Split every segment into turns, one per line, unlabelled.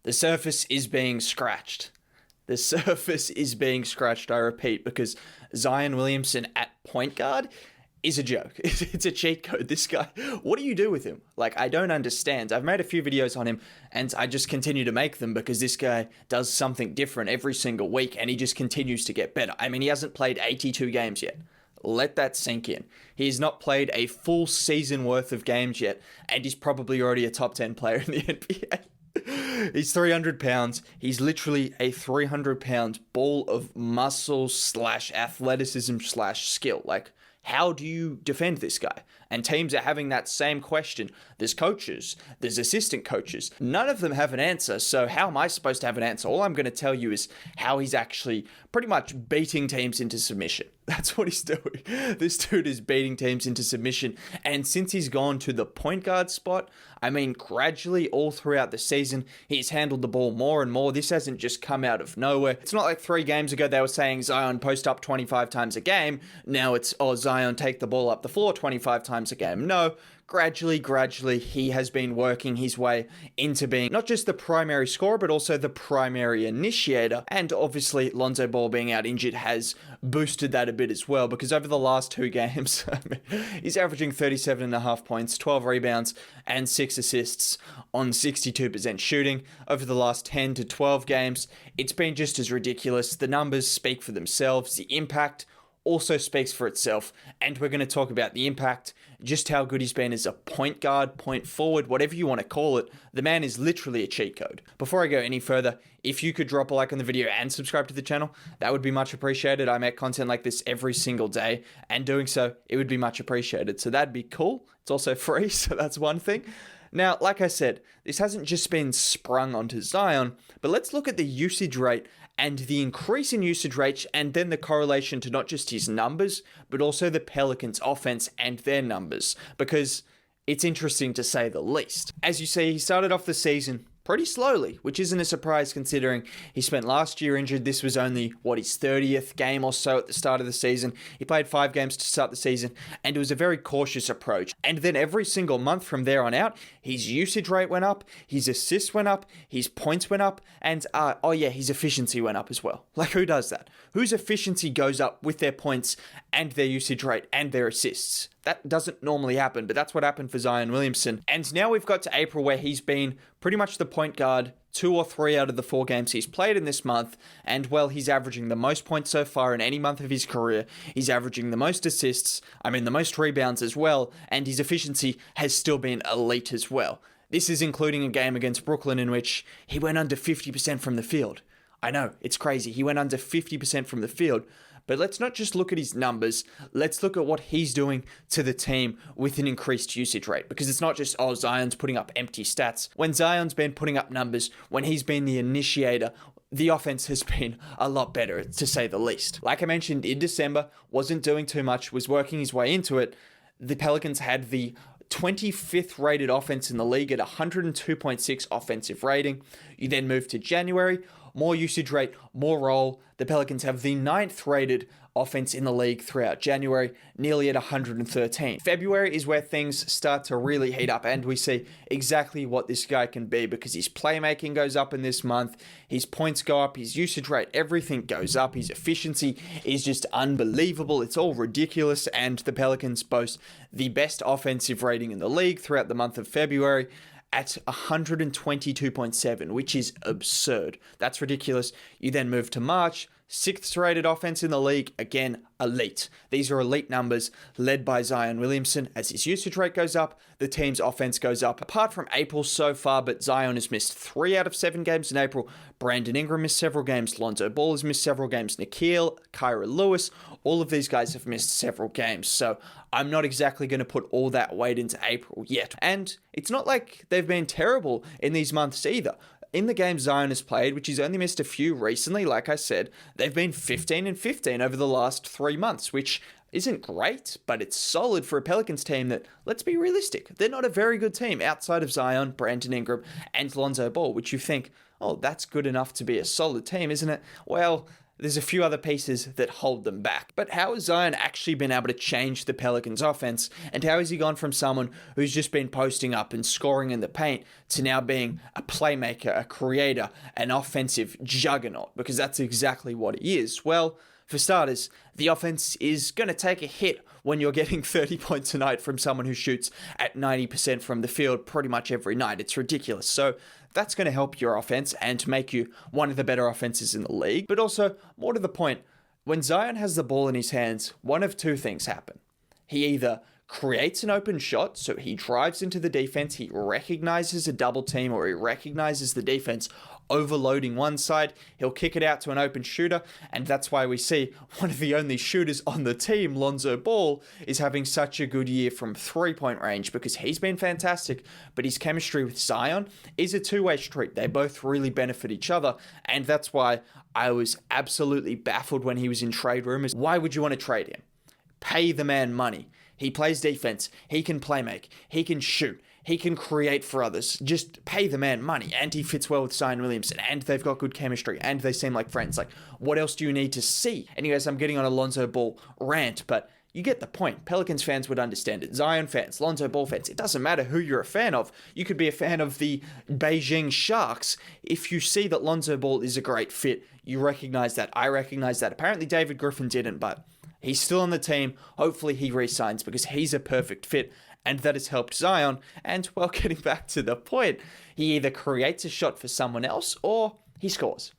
The surface is being scratched. The surface is being scratched, I repeat, because Zion Williamson at point guard is a joke. It's a cheat code. This guy, what do you do with him? Like, I don't understand. I've made a few videos on him, and I just continue to make them because this guy does something different every single week, and he just continues to get better. I mean, he hasn't played 82 games yet. Let that sink in. He's not played a full season worth of games yet, and he's probably already a top 10 player in the NBA. He's 300 pounds. He's literally a 300-pound ball of muscle slash athleticism slash skill. Like, how do you defend this guy? And teams are having that same question. There's coaches, there's assistant coaches. None of them have an answer. So how am I supposed to have an answer? All I'm going to tell you is how he's actually pretty much beating teams into submission. That's what he's doing. This dude is beating teams into submission. And since he's gone to the point guard spot, I mean, gradually all throughout the season, he's handled the ball more and more. This hasn't just come out of nowhere. It's not like 3 games ago they were saying Zion post up 25 times a game. Now it's, oh, Zion take the ball up the floor 25 times a game. No. Gradually, he has been working his way into being not just the primary scorer, but also the primary initiator. And obviously, Lonzo Ball being out injured has boosted that a bit as well, because over the last 2 games, he's averaging 37.5 points, 12 rebounds, and 6 assists on 62% shooting. Over the last 10 to 12 games, it's been just as ridiculous. The numbers speak for themselves. The impact also speaks for itself, and we're going to talk about the impact, just how good he's been as a point guard, point forward, whatever you want to call it. The man is literally a cheat code. Before I go any further, if you could drop a like on the video and subscribe to the channel, that would be much appreciated. I make content like this every single day, and doing so, it would be much appreciated. So that'd be cool. It's also free, so that's one thing. Now, like I said, this hasn't just been sprung onto Zion, but let's look at the usage rate and the increase in usage rates, and then the correlation to not just his numbers, but also the Pelicans' offense and their numbers, because it's interesting to say the least. As you see, he started off the season pretty slowly, which isn't a surprise considering he spent last year injured. This was only, his 30th game or so at the start of the season. He played 5 games to start the season, and it was a very cautious approach. And then every single month from there on out, his usage rate went up, his assists went up, his points went up, and his efficiency went up as well. Like, who does that? Whose efficiency goes up with their points and their usage rate and their assists? That doesn't normally happen, but that's what happened for Zion Williamson. And now we've got to April, where he's been pretty much the point guard 2 or 3 out of the 4 games he's played in this month. And, well, he's averaging the most points so far in any month of his career. He's averaging the most assists, the most rebounds as well. And his efficiency has still been elite as well. This is including a game against Brooklyn in which he went under 50% from the field. I know, it's crazy. He went under 50% from the field. But let's not just look at his numbers, let's look at what he's doing to the team with an increased usage rate. Because it's not just, Zion's putting up empty stats. When Zion's been putting up numbers, when he's been the initiator, the offense has been a lot better, to say the least. Like I mentioned, in December, wasn't doing too much, was working his way into it. The Pelicans had the 25th rated offense in the league at 102.6 offensive rating. You then move to January, more usage rate, more role. The Pelicans have the 9th rated offense in the league throughout January, nearly at 113. February is where things start to really heat up, and we see exactly what this guy can be, because his playmaking goes up in this month, his points go up, his usage rate, everything goes up, his efficiency is just unbelievable. It's all ridiculous, and the Pelicans boast the best offensive rating in the league throughout the month of February at 122.7, which is absurd. That's ridiculous. You then move to March, 6th rated offense in the league, again, elite. These are elite numbers led by Zion Williamson. As his usage rate goes up, the team's offense goes up. Apart from April so far, but Zion has missed 3 out of 7 games in April. Brandon Ingram missed several games. Lonzo Ball has missed several games. Nikhil, Kyra Lewis, all of these guys have missed several games. So I'm not exactly going to put all that weight into April yet. And it's not like they've been terrible in these months either. In the games Zion has played, which he's only missed a few recently, like I said, they've been 15-15 over the last 3 months, which isn't great, but it's solid for a Pelicans team that, let's be realistic, they're not a very good team outside of Zion, Brandon Ingram, and Lonzo Ball, which you think, that's good enough to be a solid team, isn't it? Well, there's a few other pieces that hold them back. But how has Zion actually been able to change the Pelicans offense? And how has he gone from someone who's just been posting up and scoring in the paint to now being a playmaker, a creator, an offensive juggernaut? Because that's exactly what he is. Well, for starters, the offense is going to take a hit when you're getting 30 points a night from someone who shoots at 90% from the field pretty much every night. It's ridiculous. So that's going to help your offense and make you one of the better offenses in the league. But also, more to the point, when Zion has the ball in his hands, one of two things happen. He either creates an open shot, so he drives into the defense, he recognizes a double team, or he recognizes the defense overloading one side, he'll kick it out to an open shooter, and that's why we see one of the only shooters on the team, Lonzo Ball, is having such a good year from three-point range, because he's been fantastic, but his chemistry with Zion is a two-way street. They both really benefit each other, and that's why I was absolutely baffled when he was in trade rumors. Why would you want to trade him? Pay the man money. He plays defense, he can play make, he can shoot, he can create for others. Just pay the man money, and he fits well with Zion Williamson, and they've got good chemistry, and they seem like friends. Like, what else do you need to see? Anyways, I'm getting on a Lonzo Ball rant, but you get the point. Pelicans fans would understand it. Zion fans, Lonzo Ball fans, it doesn't matter who you're a fan of. You could be a fan of the Beijing Sharks. If you see that Lonzo Ball is a great fit, you recognize that. I recognize that. Apparently David Griffin didn't, but he's still on the team. Hopefully he re-signs because he's a perfect fit, and that has helped Zion. And, well, getting back to the point, he either creates a shot for someone else or he scores.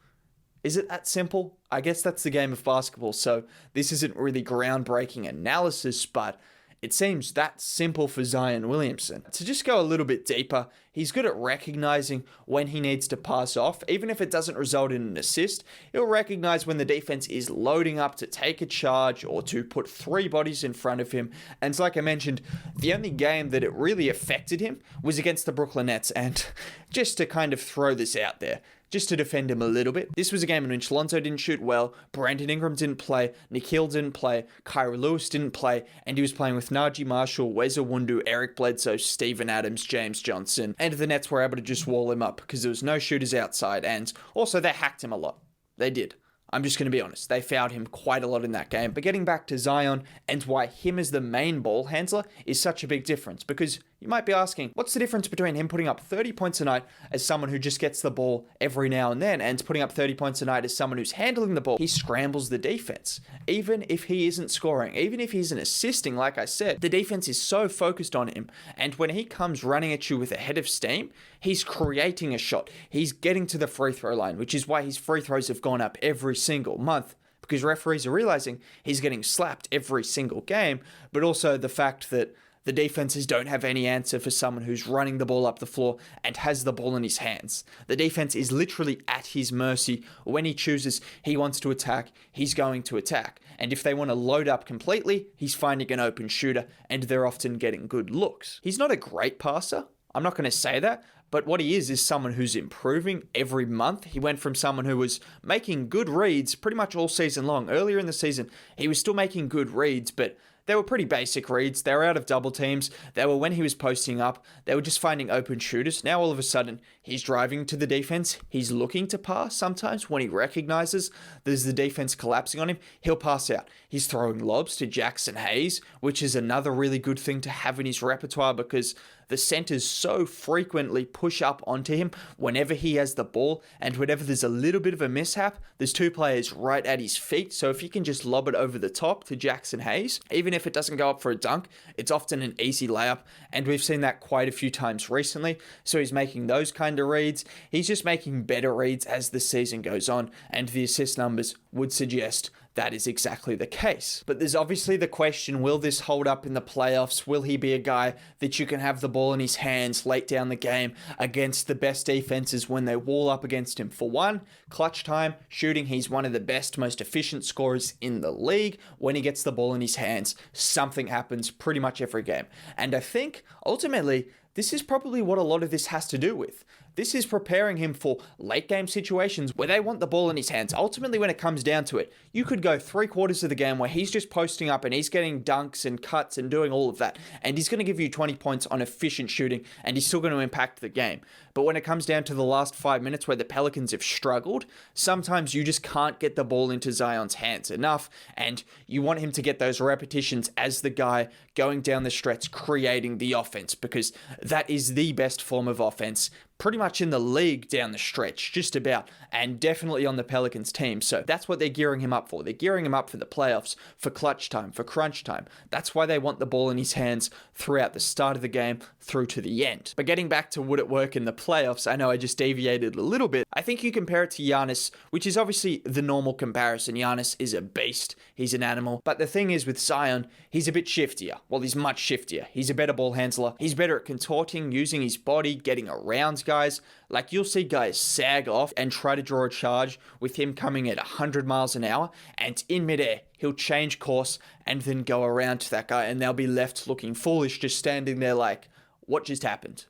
Is it that simple? I guess that's the game of basketball, so this isn't really groundbreaking analysis, but it seems that simple for Zion Williamson. To just go a little bit deeper, he's good at recognizing when he needs to pass off. Even if it doesn't result in an assist, he'll recognize when the defense is loading up to take a charge or to put three bodies in front of him. And it's like I mentioned, the only game that it really affected him was against the Brooklyn Nets. And just to kind of throw this out there, just to defend him a little bit, this was a game in which Lonzo didn't shoot well, Brandon Ingram didn't play, Nikhil didn't play, Kyra Lewis didn't play, and he was playing with Najee Marshall, Wes Iwundu, Eric Bledsoe, Steven Adams, James Johnson, and the Nets were able to just wall him up because there was no shooters outside, and also they hacked him a lot. They did. I'm just going to be honest. They fouled him quite a lot in that game. But getting back to Zion and why him as the main ball handler is such a big difference. Because you might be asking, what's the difference between him putting up 30 points a night as someone who just gets the ball every now and then, and putting up 30 points a night as someone who's handling the ball? He scrambles the defense. Even if he isn't scoring, even if he isn't assisting, like I said, the defense is so focused on him. And when he comes running at you with a head of steam, he's creating a shot. He's getting to the free throw line, which is why his free throws have gone up every single month, because referees are realizing he's getting slapped every single game, but also the fact that the defenses don't have any answer for someone who's running the ball up the floor and has the ball in his hands. The defense is literally at his mercy. When he chooses he wants to attack, he's going to attack. And if they want to load up completely, he's finding an open shooter, and they're often getting good looks. He's not a great passer. I'm not going to say that. But what he is someone who's improving every month. He went from someone who was making good reads pretty much all season long. Earlier in the season, he was still making good reads, but they were pretty basic reads. They were out of double teams. They were when he was posting up. They were just finding open shooters. Now all of a sudden, he's driving to the defense. He's looking to pass sometimes when he recognizes there's the defense collapsing on him. He'll pass out. He's throwing lobs to Jackson Hayes, which is another really good thing to have in his repertoire because the centers so frequently push up onto him whenever he has the ball, and whenever there's a little bit of a mishap, there's two players right at his feet. So if he can just lob it over the top to Jackson Hayes, even if it doesn't go up for a dunk, it's often an easy layup, and we've seen that quite a few times recently. So he's making those kind of reads. He's just making better reads as the season goes on, and the assist numbers would suggest that is exactly the case. But there's obviously the question, will this hold up in the playoffs? Will he be a guy that you can have the ball in his hands late down the game against the best defenses when they wall up against him? For one, clutch time, shooting, he's one of the best, most efficient scorers in the league. When he gets the ball in his hands, something happens pretty much every game. And I think, ultimately, this is probably what a lot of this has to do with. this is preparing him for late game situations where they want the ball in his hands. Ultimately, when it comes down to it, you could go 3/4 of the game where he's just posting up and he's getting dunks and cuts and doing all of that. And he's going to give you 20 points on efficient shooting, and he's still going to impact the game. But when it comes down to the last 5 minutes where the Pelicans have struggled, sometimes you just can't get the ball into Zion's hands enough, and you want him to get those repetitions as the guy going down the stretch, creating the offense, because that is the best form of offense pretty much in the league down the stretch, just about, and definitely on the Pelicans team. So that's what they're gearing him up for. They're gearing him up for the playoffs, for clutch time, for crunch time. That's why they want the ball in his hands throughout the start of the game through to the end. But getting back to would it work in the playoffs, I know I just deviated a little bit. I think you compare it to Giannis, which is obviously the normal comparison. Giannis is a beast. He's an animal. But the thing is with Zion, he's a bit shiftier. Well, he's much shiftier. He's a better ball handler. He's better at contorting, using his body, getting around guys. Like, you'll see guys sag off and try to draw a charge with him coming at 100 miles an hour, and in midair, he'll change course and then go around to that guy, and they'll be left looking foolish, just standing there like, what just happened?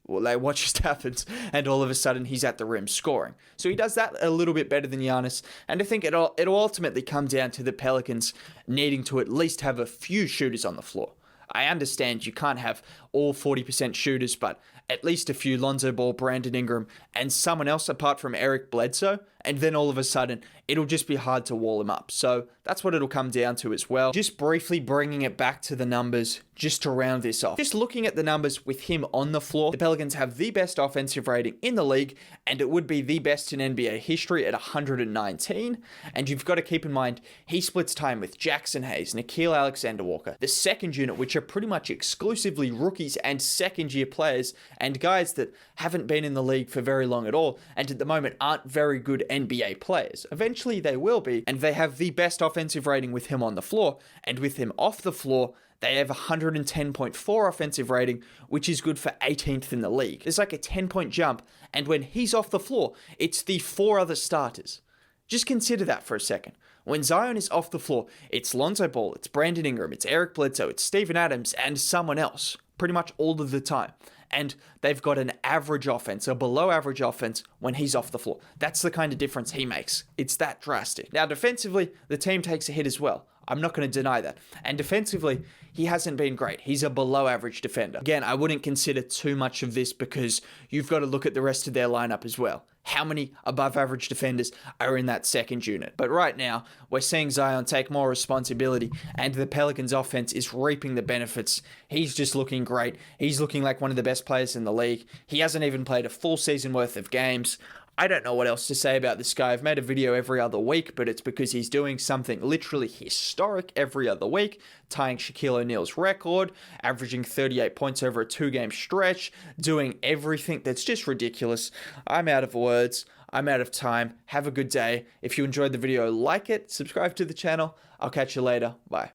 Well, like, what just happened? And all of a sudden, he's at the rim scoring. So he does that a little bit better than Giannis. And I think it'll ultimately come down to the Pelicans needing to at least have a few shooters on the floor. I understand you can't have all 40% shooters, but at least a few. Lonzo Ball, Brandon Ingram, and someone else apart from Eric Bledsoe, and then all of a sudden, it'll just be hard to wall him up. So that's what it'll come down to as well. Just briefly bringing it back to the numbers, just to round this off. Just looking at the numbers with him on the floor, the Pelicans have the best offensive rating in the league, and it would be the best in NBA history at 119. And you've got to keep in mind, he splits time with Jackson Hayes, Nickeil Alexander-Walker, the second unit, which are pretty much exclusively rookies and second-year players, and guys that haven't been in the league for very long at all, and at the moment aren't very good NBA players. Eventually they will be, and they have the best offensive rating with him on the floor, and with him off the floor, they have 110.4 offensive rating, which is good for 18th in the league. There's like a 10-point jump, and when he's off the floor, it's the 4 other starters. Just consider that for a second. When Zion is off the floor, it's Lonzo Ball, it's Brandon Ingram, it's Eric Bledsoe, it's Steven Adams, and someone else, pretty much all of the time. And they've got an average offense, a below average offense when he's off the floor. That's the kind of difference he makes. It's that drastic. Now, defensively, the team takes a hit as well. I'm not going to deny that. And defensively, he hasn't been great. He's a below average defender. Again, I wouldn't consider too much of this because you've got to look at the rest of their lineup as well. How many above average defenders are in that second unit? But right now, we're seeing Zion take more responsibility, and the Pelicans offense is reaping the benefits. He's just looking great. He's looking like one of the best players in the league. He hasn't even played a full season worth of games. I don't know what else to say about this guy. I've made a video every other week, but it's because he's doing something literally historic every other week, tying Shaquille O'Neal's record, averaging 38 points over a 2-game stretch, doing everything that's just ridiculous. I'm out of words. I'm out of time. Have a good day. If you enjoyed the video, like it, subscribe to the channel. I'll catch you later. Bye.